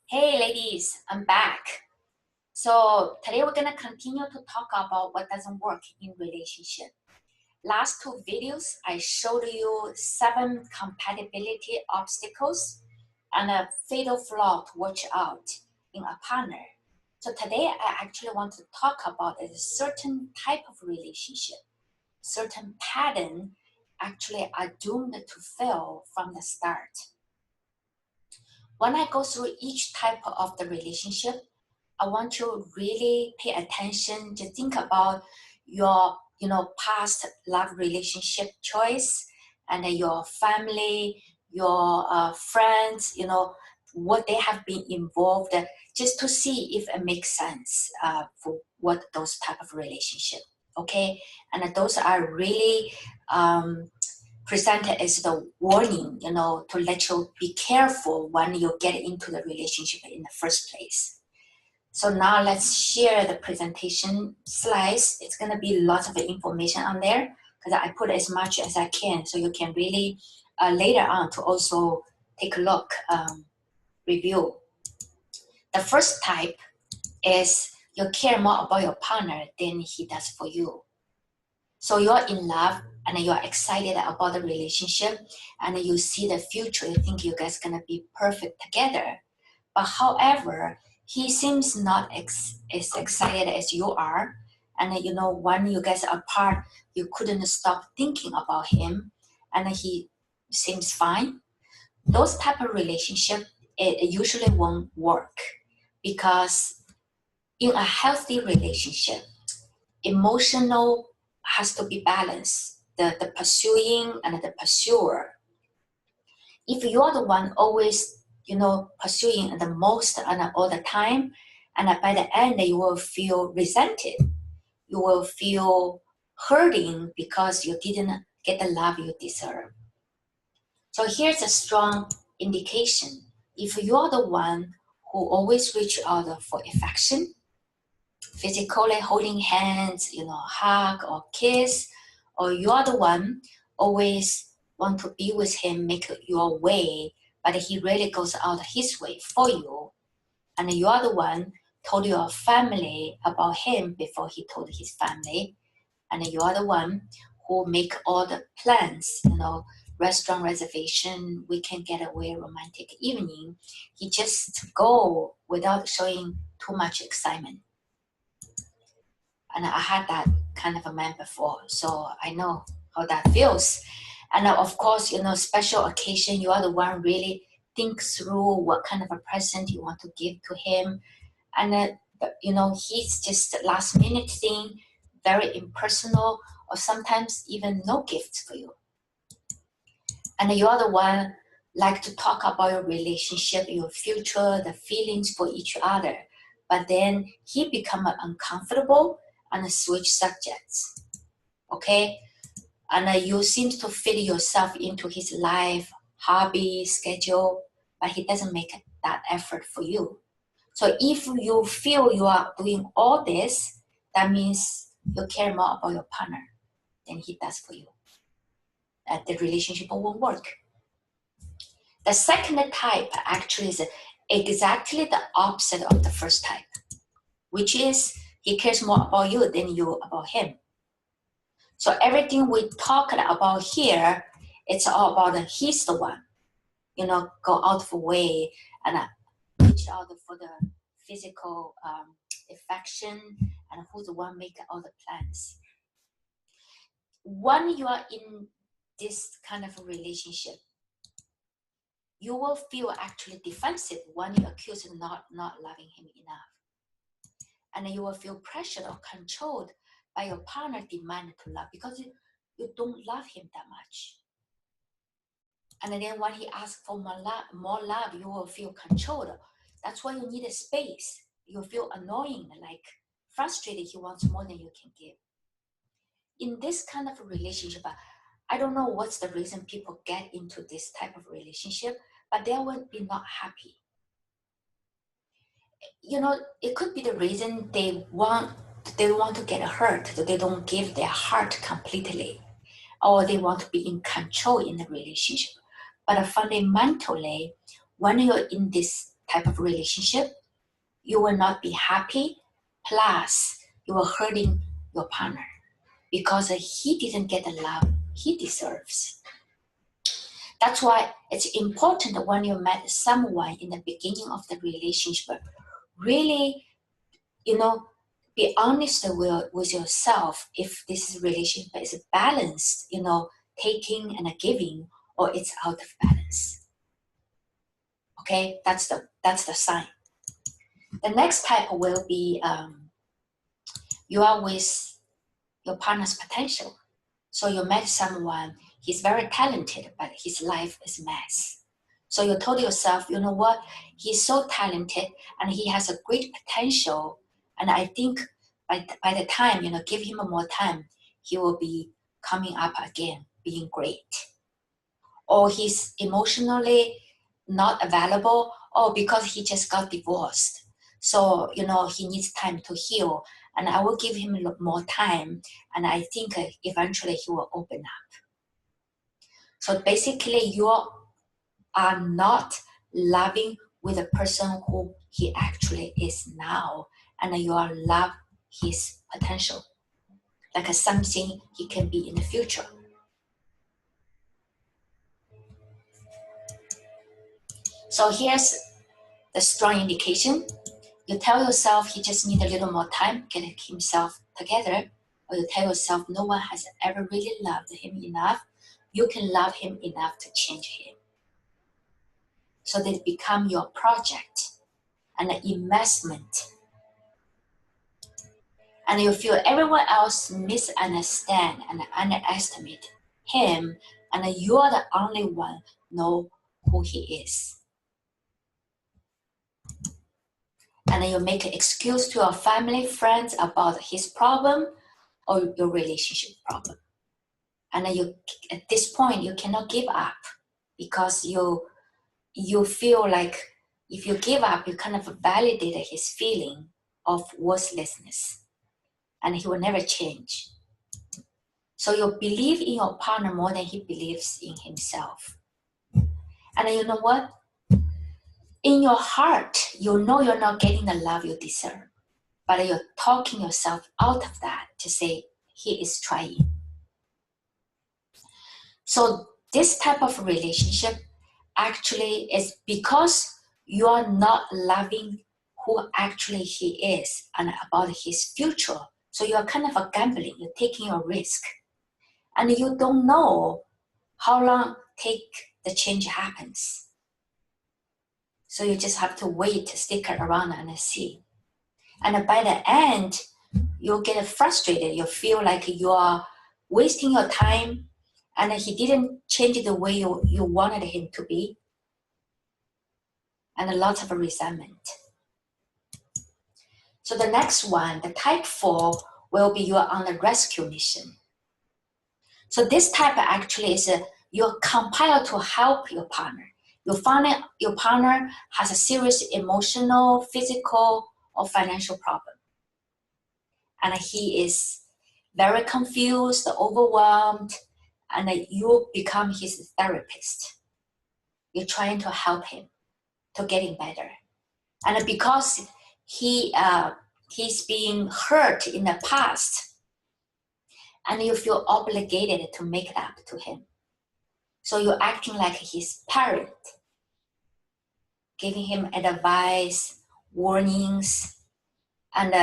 Hey ladies, I'm back. So today we're gonna continue to talk about what doesn't work in relationship. Last two videos, I showed you 7 compatibility obstacles and a fatal flaw to watch out in a partner. So today I actually want to talk about a certain type of relationship, certain pattern actually are doomed to fail from the start. When I go through each type of the relationship, I want you to really pay attention to think about your, past love relationship choice and your family, your friends, what they have been involved, just to see if it makes sense for what those type of relationship. Okay, and those are really presented as the warning, to let you be careful when you get into the relationship in the first place. So now let's share the presentation slides. It's going to be lots of information on there because I put as much as I can so you can really later on to also take a look, review. The first type is you care more about your partner than he does for you. So you're in love and you're excited about the relationship and you see the future. You think you guys gonna be perfect together. But however, he seems not as excited as you are. And when you guys are apart, you couldn't stop thinking about him and he seems fine. Those type of relationship, it usually won't work because in a healthy relationship, emotional has to be balanced, the pursuing and the pursuer. If you are the one always, pursuing the most and all the time, and by the end you will feel resented, you will feel hurting because you didn't get the love you deserve. So here's a strong indication. If you are the one who always reach out for affection, physically holding hands, hug or kiss, or you're the one always want to be with him, make your way, but he really goes out his way for you, and you're the one told your family about him before he told his family, and you're the one who make all the plans, restaurant reservation, weekend getaway, romantic evening. He just go without showing too much excitement. And I had that kind of a man before, so I know how that feels. And of course, special occasion, you are the one really think through what kind of a present you want to give to him. And he's just last minute thing, very impersonal, or sometimes even no gifts for you. And you are the one like to talk about your relationship, your future, the feelings for each other. But then he become uncomfortable and switch subjects. Okay? And you seem to fit yourself into his life, hobby, schedule, but he doesn't make that effort for you. So if you feel you are doing all this, that means you care more about your partner than he does for you. That the relationship won't work. The second type actually is exactly the opposite of the first type, which is he cares more about you than you about him. So everything we talked about here, it's all about he's the one, go out for way and reach out for the physical affection, and who's the one make all the plans. When you are in this kind of a relationship, you will feel actually defensive when you accuse him not loving him enough. And you will feel pressured or controlled by your partner demand to love because you don't love him that much. And then when he asks for more love, you will feel controlled. That's why you need a space. You feel annoying, like frustrated. He wants more than you can give. In this kind of a relationship, I don't know what's the reason people get into this type of relationship, but they will be not happy. It could be the reason they want to get hurt, that they don't give their heart completely, or they want to be in control in the relationship. But fundamentally, when you're in this type of relationship, you will not be happy, plus you are hurting your partner because he didn't get the love he deserves. That's why it's important when you met someone in the beginning of the relationship, really, be honest with yourself if this relationship is balanced, taking and giving, or it's out of balance. Okay, that's the sign. The next type will be you are with your partner's potential. So you met someone, he's very talented, but his life is a mess. So you told yourself, you know what, he's so talented and he has a great potential. And I think by the time, give him more time, he will be coming up again, being great. Or he's emotionally not available, or because he just got divorced. So, he needs time to heal, and I will give him more time, and I think eventually he will open up. So basically, you are not loving with the person who he actually is now, and you are love his potential, like something he can be in the future. So here's the strong indication. You tell yourself he just needs a little more time, get himself together, or you tell yourself no one has ever really loved him enough. You can love him enough to change him. So they become your project and an investment. And you feel everyone else misunderstand and underestimate him, and you are the only one know who he is. And you make an excuse to your family, friends about his problem or your relationship problem. And at this point, you cannot give up because you feel like if you give up, you kind of validate his feeling of worthlessness, and he will never change. So you believe in your partner more than he believes in himself. And you know what? In your heart, you know you're not getting the love you deserve, but you're talking yourself out of that to say, he is trying. So this type of relationship actually is because you are not loving who actually he is and about his future. So you're kind of a gambling, you're taking a risk. And you don't know how long the change happens. So you just have to wait to stick around and see. And by the end, you'll get frustrated. You feel like you are wasting your time and he didn't change the way you wanted him to be. And a lot of resentment. So the next one, the type 4, will be you're on a rescue mission. So this type actually is you're compelled to help your partner. You find that your partner has a serious emotional, physical, or financial problem. And he is very confused, overwhelmed, and you become his therapist. You're trying to help him to getting better. And because he's being hurt in the past, and you feel obligated to make it up to him. So you're acting like his parent, giving him advice, warnings, and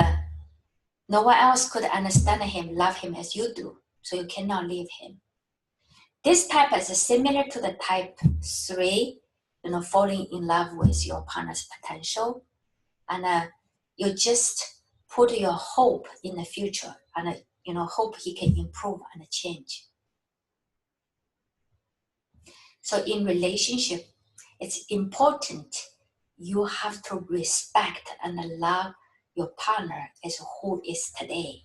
no one else could understand him, love him as you do, so you cannot leave him. This type is similar to the type 3, falling in love with your partner's potential, and you just put your hope in the future, and hope he can improve and change. So in relationship, it's important you have to respect and love your partner as who is today.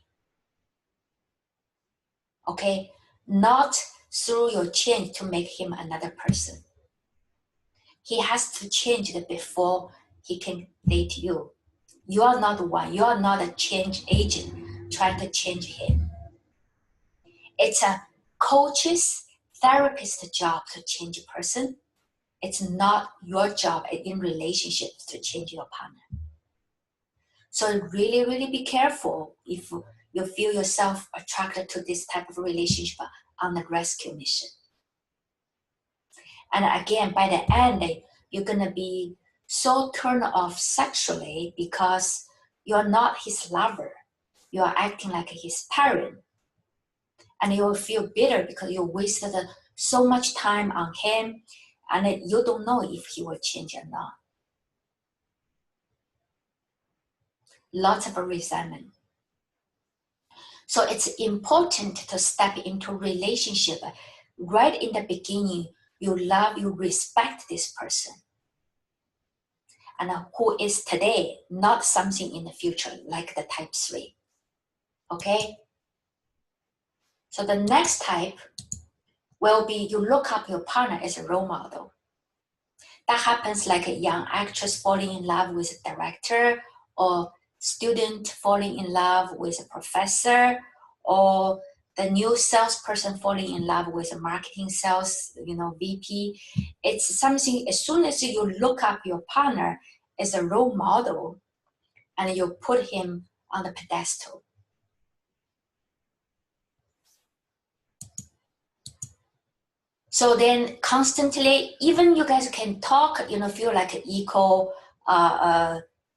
Okay? Not through your change to make him another person. He has to change before he can date you. You are not the one. You are not a change agent trying to change him. It's a coach's, therapist's job to change a person. It's not your job in relationships to change your partner. So really, really be careful if you feel yourself attracted to this type of relationship on a rescue mission. And again, by the end, you're going to be so turned off sexually because you're not his lover. You're acting like his parent. And you'll feel bitter because you wasted so much time on him and you don't know if he will change or not. Lots of resentment. So it's important to step into relationship right in the beginning. You love, you respect this person. And who is today, not something in the future, like the type 3. Okay? So the next type will be you look up your partner as a role model. That happens like a young actress falling in love with a director, or student falling in love with a professor, or the new salesperson falling in love with a marketing sales, VP. It's something, as soon as you look up your partner as a role model and you put him on the pedestal. So then constantly, even you guys can talk, feel like equal,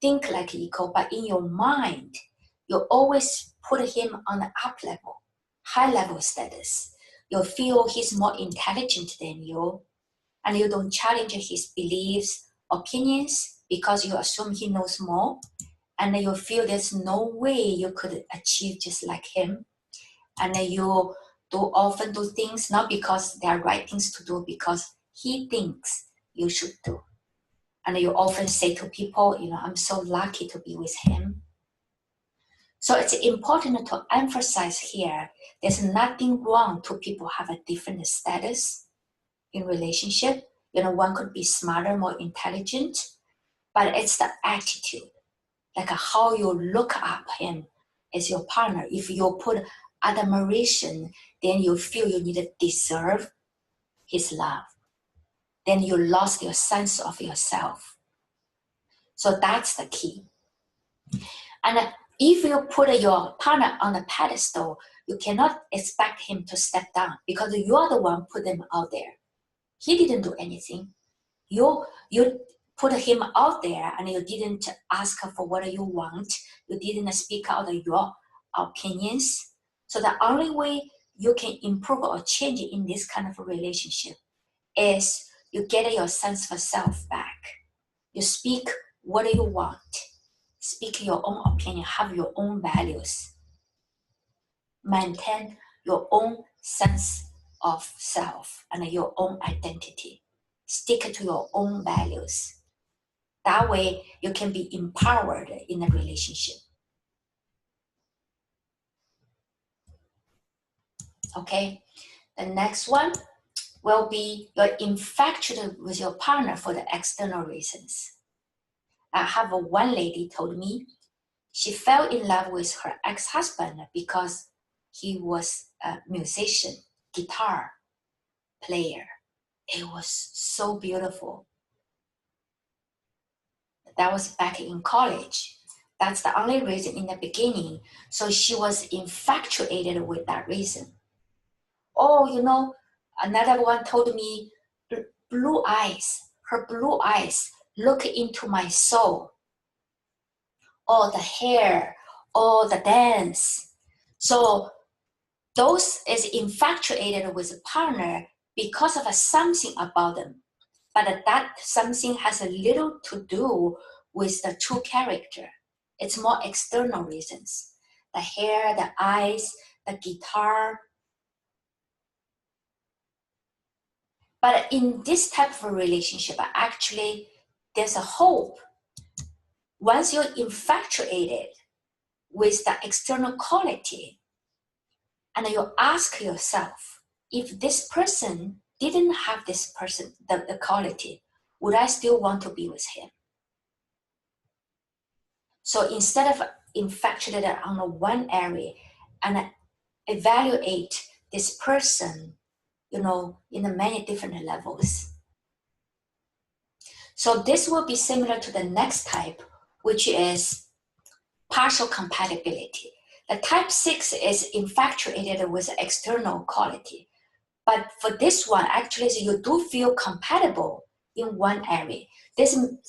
think like equal, but in your mind, you always put him on the up level, high level status. You feel he's more intelligent than you, and you don't challenge his beliefs, opinions, because you assume he knows more, and you feel there's no way you could achieve just like him, and you often do things not because they are right things to do, because he thinks you should do. And you often say to people, I'm so lucky to be with him. So it's important to emphasize here, there's nothing wrong to people have a different status in relationship. One could be smarter, more intelligent, but it's the attitude, like how you look up him as your partner. If you put admiration, then you feel you need to deserve his love. Then you lost your sense of yourself. So that's the key. And if you put your partner on a pedestal, you cannot expect him to step down because you're the one put them out there. He didn't do anything. You put him out there and you didn't ask for what you want. You didn't speak out your opinions. So the only way you can improve or change in this kind of a relationship is you get your sense of self back. You speak what you want. Speak your own opinion. Have your own values. Maintain your own sense of self and your own identity. Stick to your own values. That way you can be empowered in a relationship. Okay, the next one will be you're infatuated with your partner for the external reasons. I have one lady told me she fell in love with her ex-husband because he was a musician, guitar player. It was so beautiful. That was back in college. That's the only reason in the beginning. So she was infatuated with that reason. Oh, another one told me, blue eyes, her blue eyes look into my soul. Oh, the hair, oh, the dance. So those is infatuated with a partner because of something about them. But that something has a little to do with the true character. It's more external reasons. The hair, the eyes, the guitar. But in this type of a relationship, actually, there's a hope. Once you're infatuated with the external quality, and you ask yourself, if this person didn't have this person, the quality, would I still want to be with him? So instead of infatuated on one area and evaluate this person, in the many different levels. So this will be similar to the next type, which is partial compatibility. The type 6 is infatuated with external quality. But for this one, actually, you do feel compatible in one area. Some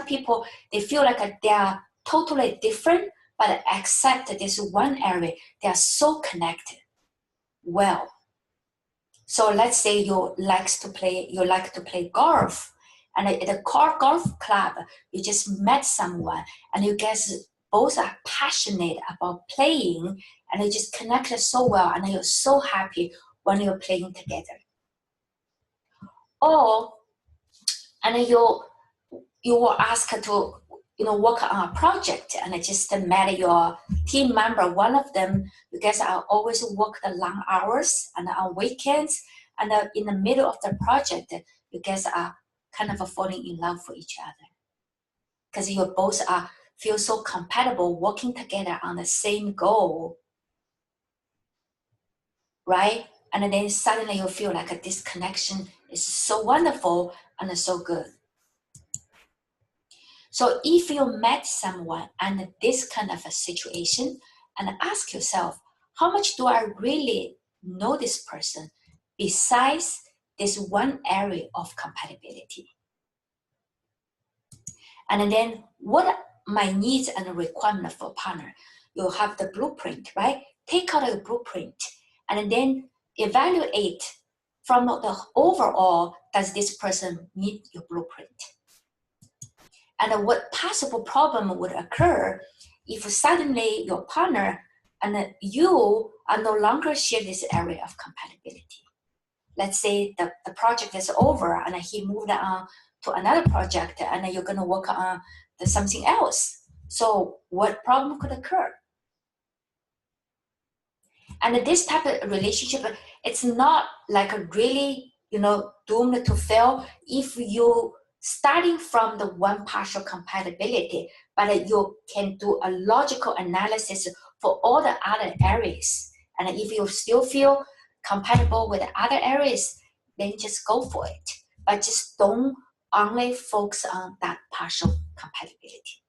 people, they feel like they are totally different, but except this one area, they are so connected well. So let's say you like to play golf, and at a golf club, you just met someone, and you guys both are passionate about playing, and you just connected so well, and you're so happy when you're playing together. Or, and you were asked to work on a project, and I just met your team member. One of them, you guys are always work the long hours and on weekends, and in the middle of the project, you guys are kind of falling in love for each other because you both feel so compatible working together on the same goal, right? And then suddenly you feel like this connection is so wonderful and so good. So if you met someone under this kind of a situation, and ask yourself, how much do I really know this person besides this one area of compatibility? And then what are my needs and requirements for a partner? You have the blueprint, right? Take out a blueprint and then evaluate from the overall, does this person meet your blueprint? And what possible problem would occur if suddenly your partner and you are no longer share this area of compatibility? Let's say the project is over and he moved on to another project and you're going to work on something else. So what problem could occur? And this type of relationship, it's not like a really, doomed to fail if you starting from the one partial compatibility, but you can do a logical analysis for all the other areas. And if you still feel compatible with the other areas, then just go for it. But just don't only focus on that partial compatibility.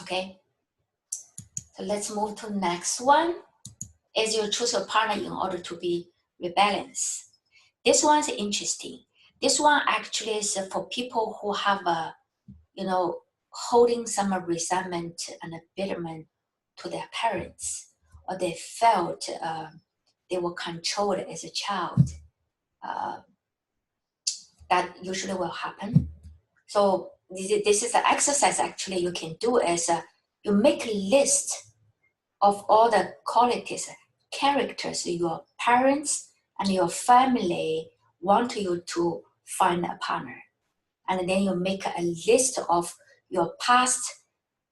Okay? So let's move to the next one. Is you choose a partner in order to be rebalanced. This one's interesting. This one actually is for people who have holding some resentment and bitterment to their parents, or they felt they were controlled as a child. That usually will happen. So this is an exercise actually you can do as you make a list of all the qualities, characters your parents and your family want you to find a partner. And then you make a list of your past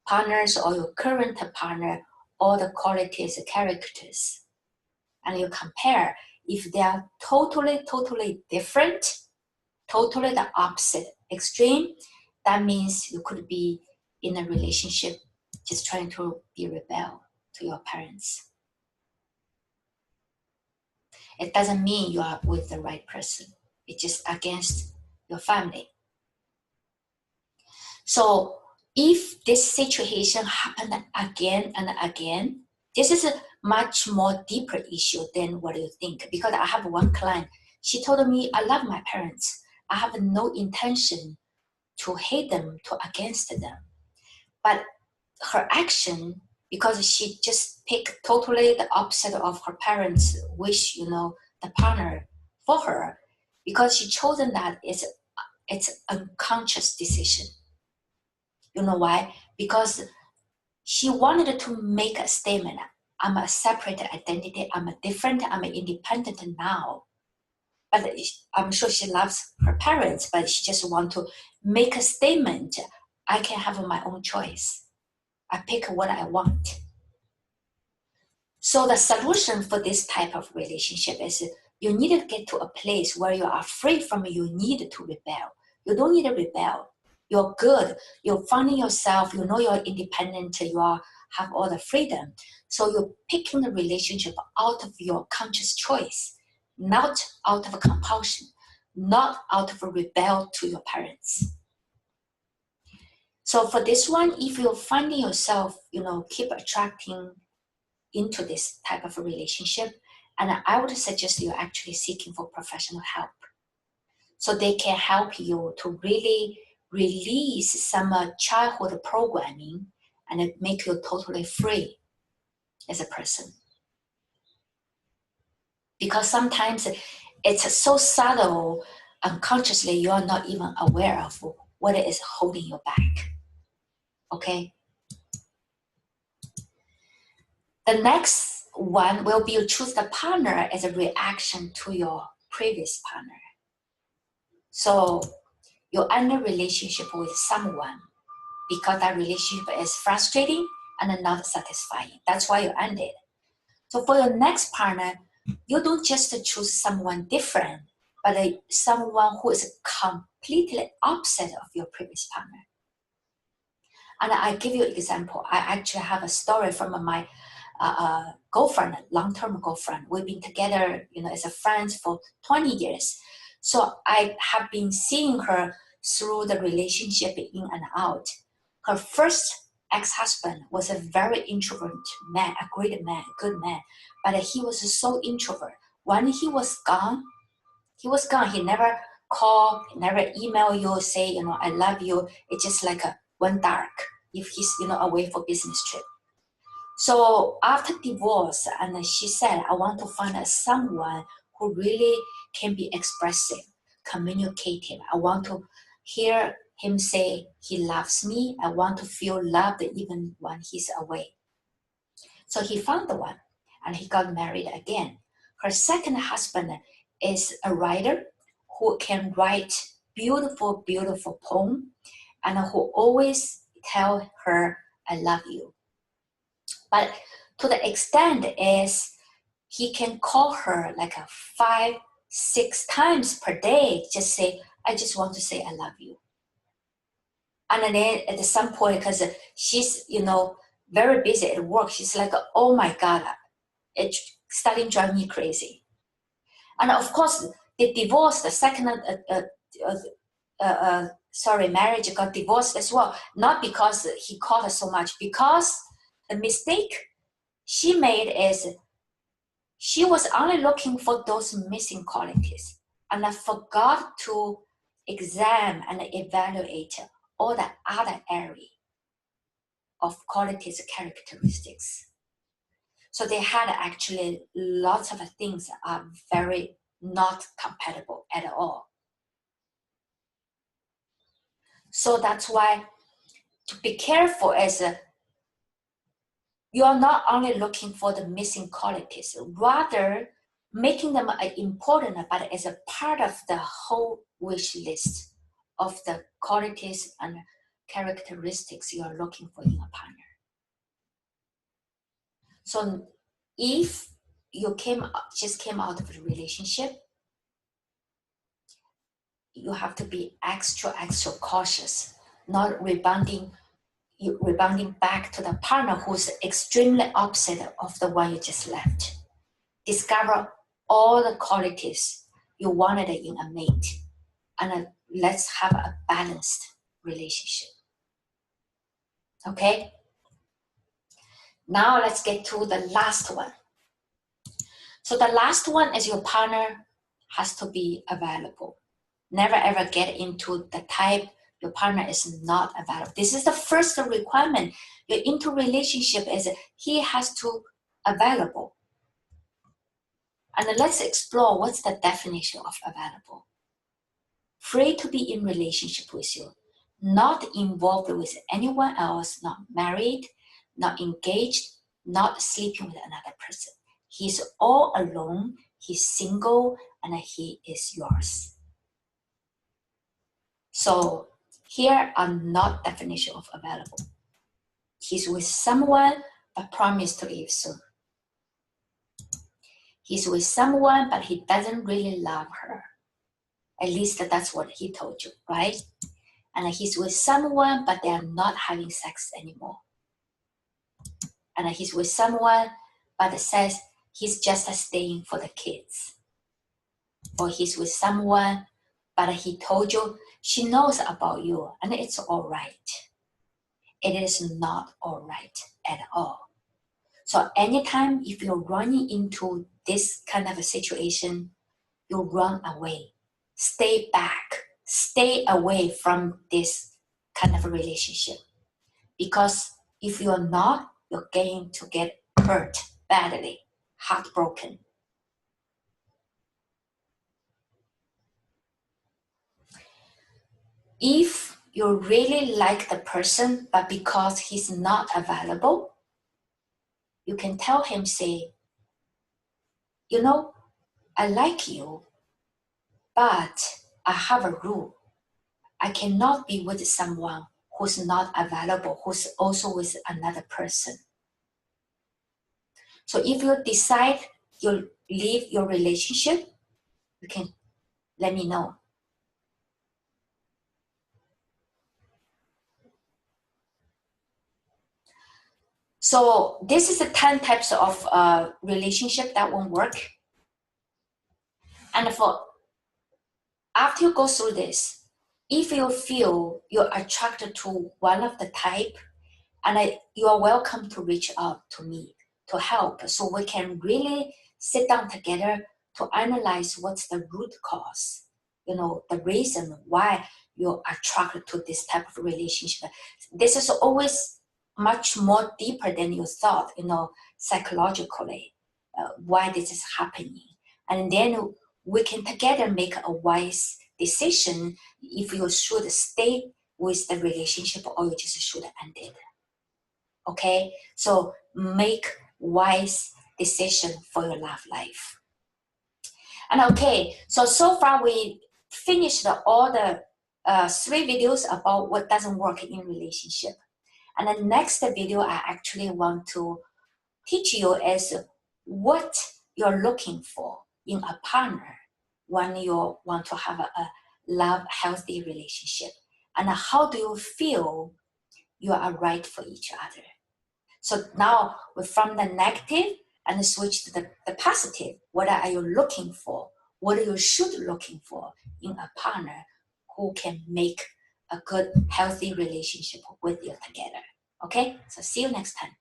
partners or your current partner, all the qualities, characters. And you compare if they are totally different, totally the opposite extreme, that means you could be in a relationship just trying to be rebel to your parents. It doesn't mean you are with the right person. It's just against your family. So if this situation happened again and again, this is a much more deeper issue than what you think. Because I have one client, she told me, I love my parents. I have no intention to hate them, to against them. But her action, because she just picked totally the opposite of her parents' wish, the partner for her, because she chosen that it's a unconscious decision. You know why? Because she wanted to make a statement. I'm a separate identity. I'm a different. I'm independent now. But I'm sure she loves her parents, but she just want to make a statement. I can have my own choice. I pick what I want. So the solution for this type of relationship is you need to get to a place where you are free from your need to rebel. You don't need to rebel. You're good. You're finding yourself. You know you're independent. You have all the freedom. So you're picking the relationship out of your conscious choice, not out of compulsion. not out of a rebel to your parents. So for this one, if you're finding yourself, keep attracting into this type of a relationship, and I would suggest you're actually seeking for professional help. So they can help you to really release some childhood programming and it make you totally free as a person. Because sometimes it's so subtle, unconsciously you're not even aware of what is holding you back. Okay? The next one will be you choose the partner as a reaction to your previous partner. So you end a relationship with someone because that relationship is frustrating and not satisfying. That's why you end it. So for your next partner, you don't just choose someone different, but someone who is completely opposite of your previous partner. And I give you an example. I actually have a story from my girlfriend, long-term girlfriend. We've been together, as a friends for 20 years. So I have been seeing her through the relationship in and out. Her first ex-husband was a very introvert man, a great man, good man, but he was so introvert. When he was gone. He never call, never email you, say, I love you. It's just like went dark if he's, away for business trip. So after divorce, and she said, I want to find someone who really can be expressive, communicative. I want to hear him say he loves me. I want to feel loved even when he's away. So he found the one, and he got married again. Her second husband is a writer who can write beautiful, beautiful poem, and who always tell her, I love you. But to the extent is he can call her like 5-6 times per day, just say, I just want to say I love you. And then at some point, because she's, very busy at work, she's like, oh my God, it's starting to drive me crazy. And of course, the divorce, the second, marriage got divorced as well. Not because he called her so much, because the mistake she made is she was only looking for those missing qualities, and I forgot to examine and evaluate all the other area of qualities, characteristics. So they had actually lots of things that are very not compatible at all. So that's why to be careful as you are not only looking for the missing qualities, rather making them important, but as a part of the whole wish list of the qualities and characteristics you are looking for in a partner. So if you just came out of a relationship, you have to be extra cautious, not rebounding back to the partner who's extremely opposite of the one you just left. Discover all the qualities you wanted in a mate, and let's have a balanced relationship. Okay? Now let's get to the last one. So the last one is your partner has to be available. Never ever get into the type your partner is not available. This is the first requirement. You're into relationship is he has to available. And let's explore what's the definition of available. Free to be in relationship with you, not involved with anyone else, not married, not engaged, not sleeping with another person. He's all alone, he's single, and he is yours. So here are not definition of available. He's with someone but promised to leave soon. He's with someone but he doesn't really love her. At least that's what he told you, right? And he's with someone but they are not having sex anymore. And he's with someone but says he's just staying for the kids. Or he's with someone but he told you she knows about you and it's all right. It is not all right at all. So anytime if you're running into this kind of a situation, you run away, stay back, stay away from this kind of a relationship. Because if you're not, you're going to get hurt badly, heartbroken. If you really like the person, but because he's not available, you can tell him, say, you know, I like you, but I have a rule. I cannot be with someone who's not available, who's also with another person. So if you decide you leave your relationship, you can let me know. So this is the 10 types of relationship that won't work. And for after you go through this, if you feel you're attracted to one of the type, and you are welcome to reach out to me to help, so we can really sit down together to analyze what's the root cause, the reason why you're attracted to this type of relationship. This is always much more deeper than you thought, psychologically, why this is happening. And then we can together make a wise decision if you should stay with the relationship or you just should end it. Okay, so make wise decision for your love life. And okay, so far we finished all the 3 videos about what doesn't work in relationship. And the next video I actually want to teach you is what you're looking for in a partner when you want to have a love healthy relationship, and how do you feel you are right for each other. So now we're from the negative and switch to the positive. What are you looking for? What are you should looking for in a partner who can make a good, healthy relationship with you together? Okay, so see you next time.